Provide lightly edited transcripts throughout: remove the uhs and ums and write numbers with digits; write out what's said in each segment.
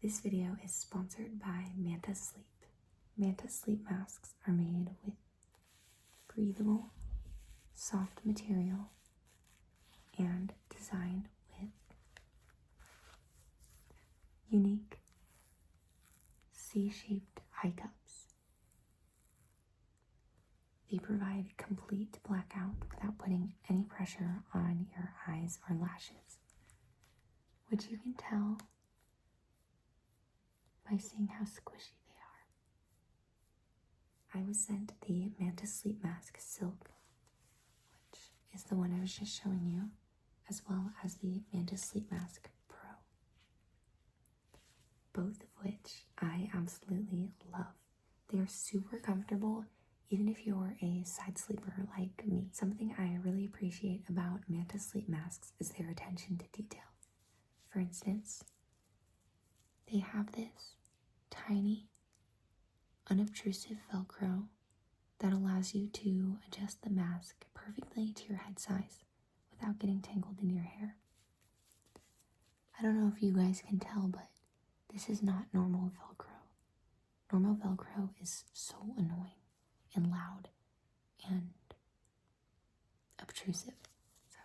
This video is sponsored by Manta Sleep. Manta Sleep masks are made with breathable, soft material and designed with unique C-shaped eye cups. They provide complete blackout without putting any pressure on your eyes or lashes, which you can tell by seeing how squishy they are. I was sent the Manta Sleep Mask Silk, which is the one I was just showing you, as well as the Manta Sleep Mask Pro, both of which I absolutely love. They are super comfortable, even if you're a side sleeper like me. Something I really appreciate about Manta Sleep Masks is their attention to detail. For instance, they have this tiny, unobtrusive Velcro that allows you to adjust the mask perfectly to your head size without getting tangled in your hair. I don't know if you guys can tell, but this is not normal Velcro. Normal Velcro is so annoying and loud and obtrusive. So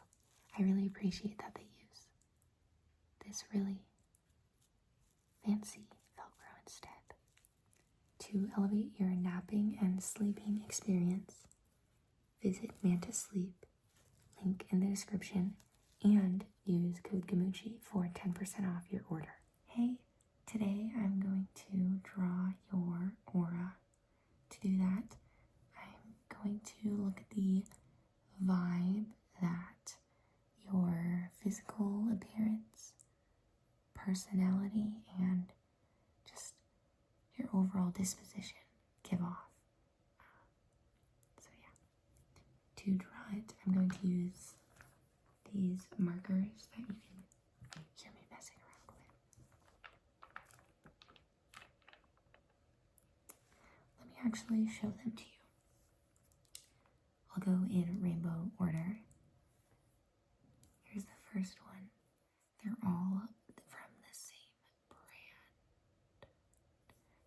I really appreciate that they use this really fancy Velcro instead. To elevate your napping and sleeping experience, visit Manta Sleep, link in the description, and use code Gamuchi for 10% off your order. Hey, today I'm going to draw your aura. To do that, I'm going to look at the vibe that your physical appearance, personality, and just your overall disposition give off. So yeah, to draw it, I'm going to use these markers that you can hear me messing around with. Let me actually show them to you. I'll go in rainbow order. Here's the first one. They're all from the same brand.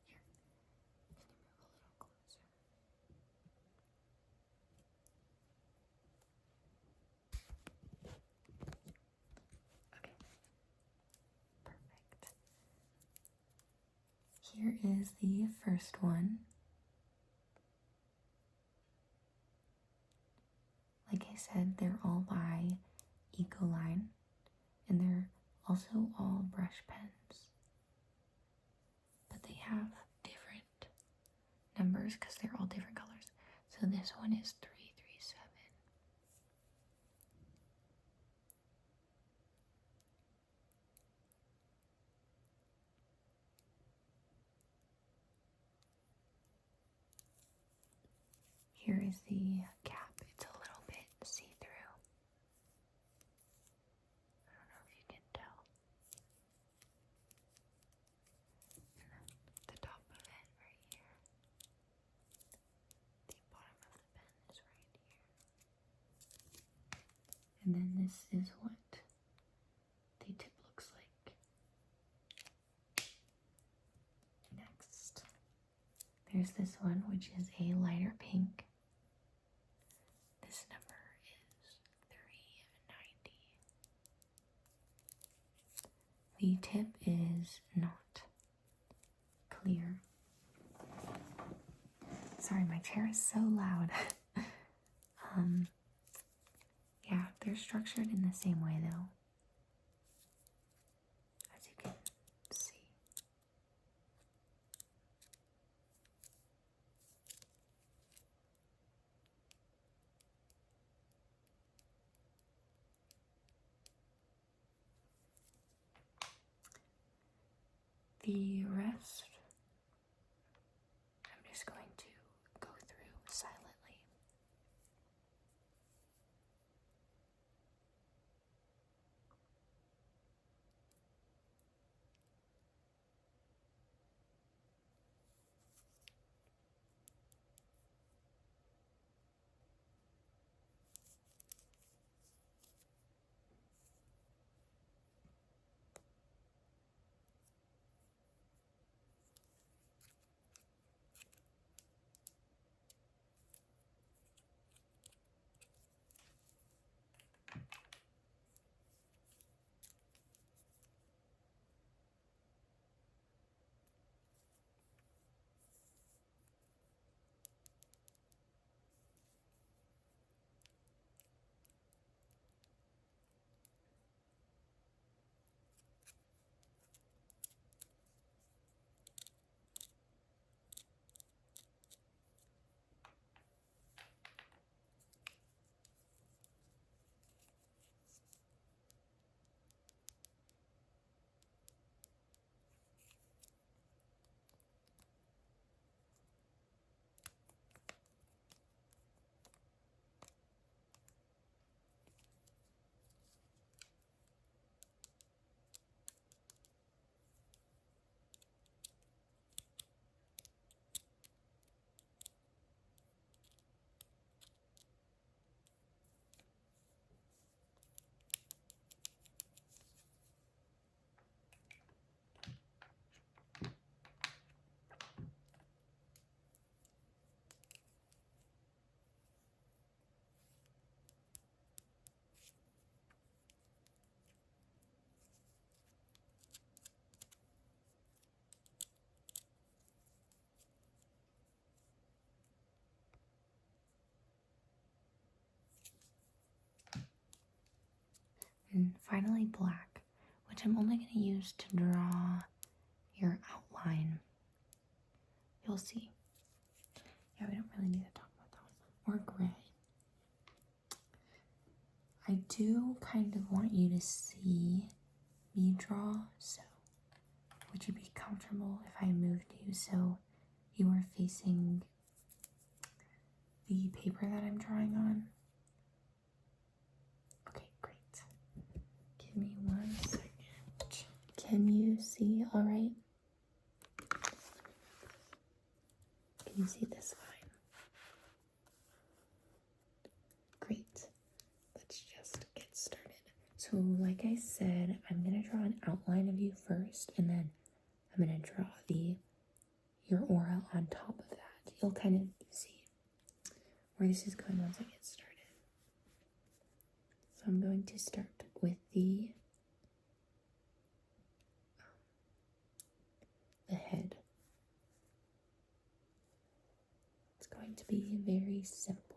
Here, can you move a little closer? Okay, perfect. Here is the first one. Like I said, they're all by Ecoline, and they're also all brush pens, but they have different numbers because they're all different colors. So this one is 337. Here is the cap. It's a little bit see-through. I don't know if you can tell. And then the top of it right here. The bottom of the pen is right here. And then this is what the tip looks like. Next, there's this one, which is a lighter pink. This number is 390. The tip is not clear. Sorry, my chair is so loud. Yeah, they're structured in the same way though, as you can see. The rest, I'm just going to go through silently. And finally black, which I'm only going to use to draw your outline. You'll see. Yeah, we don't really need to talk about that one. Or gray. I do kind of want you to see me draw, so would you be comfortable if I moved you so you were facing the paper that I'm drawing on? Okay, great. Give me 1 second. Can you see all right? Can you see this fine? Great. Let's just get started. So like I said, I'm going to draw an outline of you first, and then I'm going to draw your aura on top of that. You'll kind of see where this is going once I get started. So I'm going to start with the head. It's going to be very simple.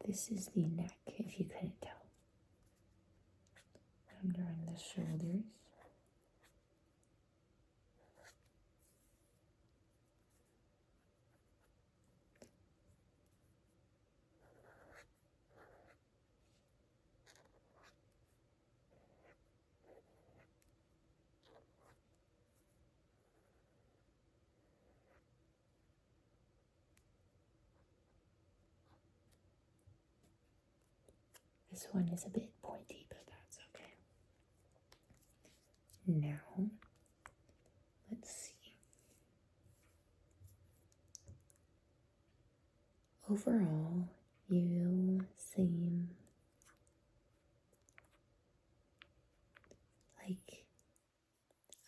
This is the neck, if you couldn't tell. I'm drawing the shoulders. This one is a bit pointy, but that's okay. Now, let's see. Overall, you seem like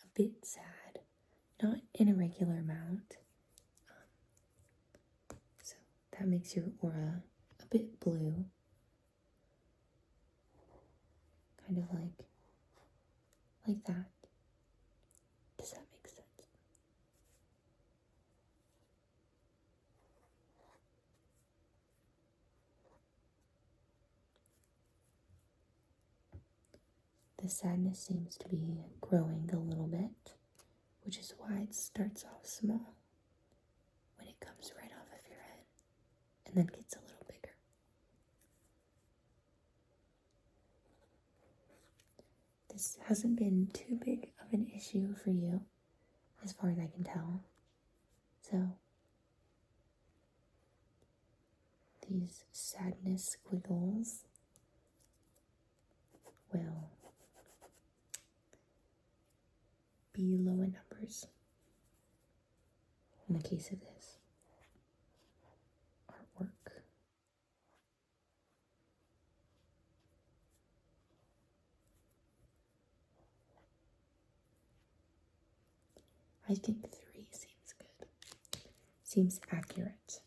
a bit sad, not in a regular amount. So that makes your aura a bit blue. Kind of like that. Does that make sense? The sadness seems to be growing a little bit, which is why it starts off small when it comes right off of your head and then gets a little bigger. This hasn't been too big of an issue for you, as far as I can tell. So, these sadness squiggles will be low in numbers in the case of this artwork. I think 3 seems good. Seems accurate.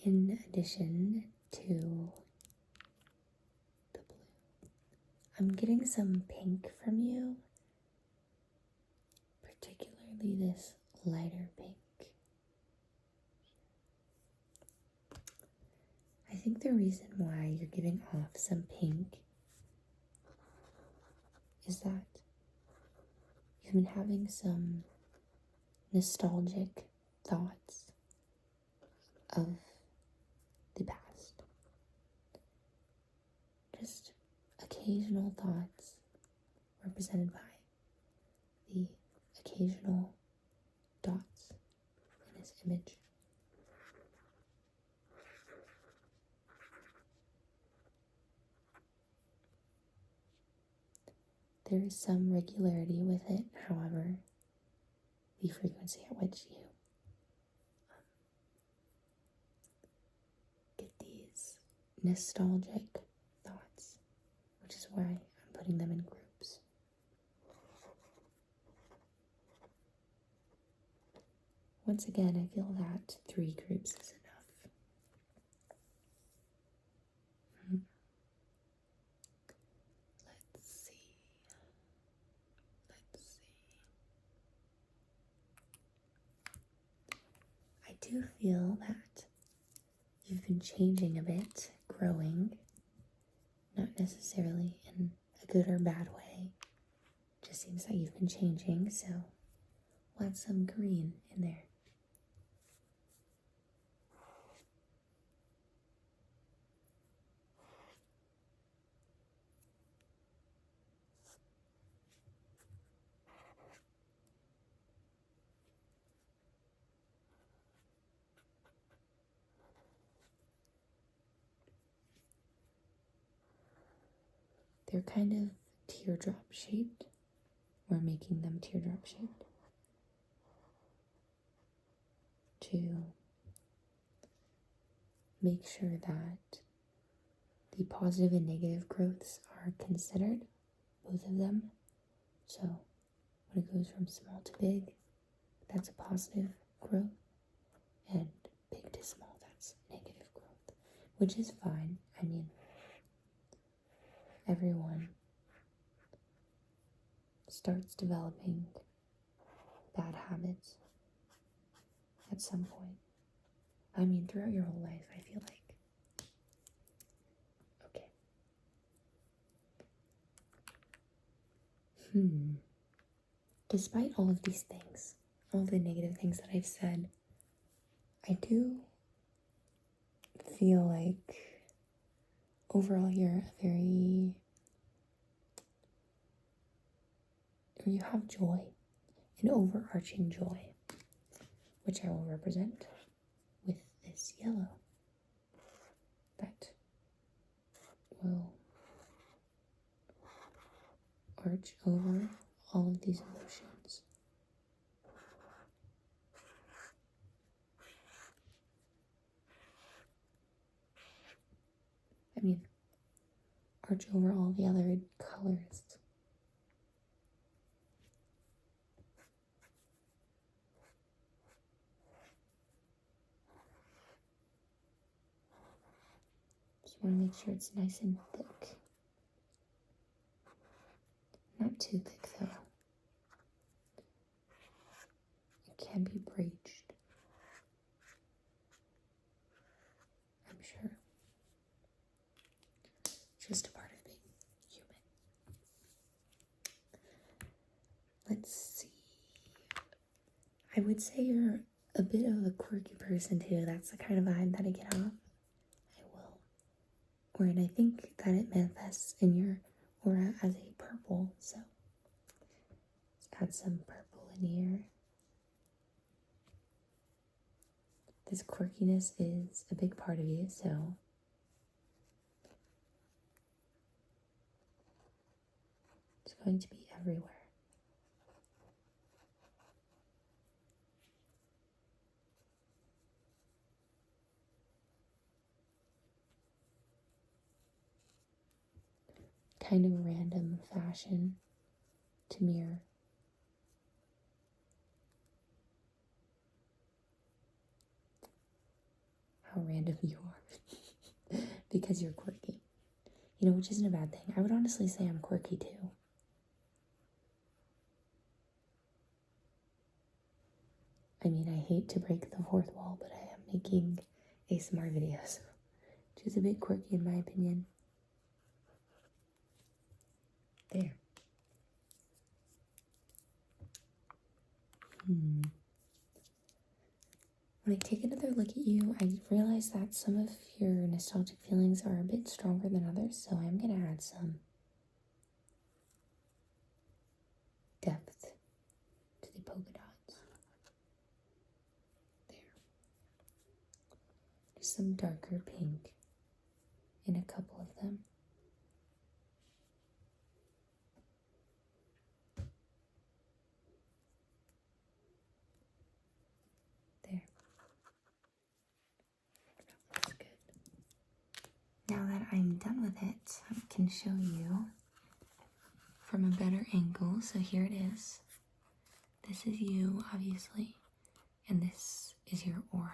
In addition to the blue, I'm getting some pink from you, particularly this lighter pink. I think the reason why you're giving off some pink is that you've been having some nostalgic thoughts of the past. Just occasional thoughts represented by the occasional dots in this image. There is some regularity with it, however, the frequency at which you get these nostalgic thoughts, which is why I'm putting them in groups. Once again, I feel that 3 groups is enough. Let's see. I do feel that you've been changing a bit, growing, not necessarily in a good or bad way. Just seems like you've been changing, so we'll add some green in there. They're kind of teardrop shaped. We're making them teardrop shaped to make sure that the positive and negative growths are considered, both of them. So when it goes from small to big, that's a positive growth, and big to small, that's negative growth, which is fine. I mean, everyone starts developing bad habits at some point. I mean, throughout your whole life, I feel like. Okay. Despite all of these things, all the negative things that I've said, I do feel like overall you have joy, an overarching joy, which I will represent with this yellow that will arch over all of these emotions. I mean, arch over all the other colors. Just want to make sure it's nice and thick. Not too thick though. It can be breached, I'm sure. Just a part of being human. Let's see. I would say you're a bit of a quirky person too. That's the kind of vibe that I get off. And I think that it manifests in your aura as a purple, so let's add some purple in here. This quirkiness is a big part of you, so it's going to be everywhere. Kind of random fashion to mirror. How random you are. Because you're quirky. You know, which isn't a bad thing. I would honestly say I'm quirky too. I mean, I hate to break the fourth wall, but I am making ASMR videos, which is a bit quirky in my opinion. There. When I take another look at you, I realize that some of your nostalgic feelings are a bit stronger than others, so I'm going to add some some darker pink in a couple of them. There. That looks good. Now that I'm done with it, I can show you from a better angle. So here it is. This is you, obviously, and this is your aura.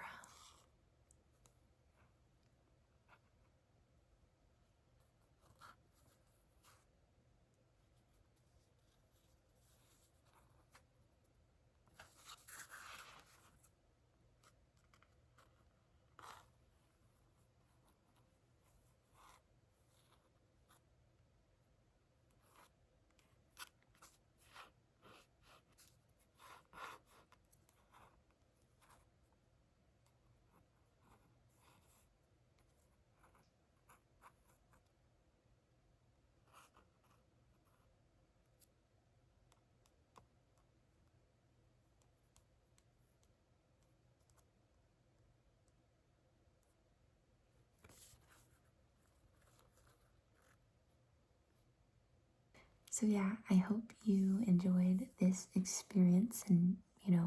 So yeah, I hope you enjoyed this experience and,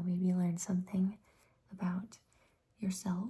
maybe learned something about yourself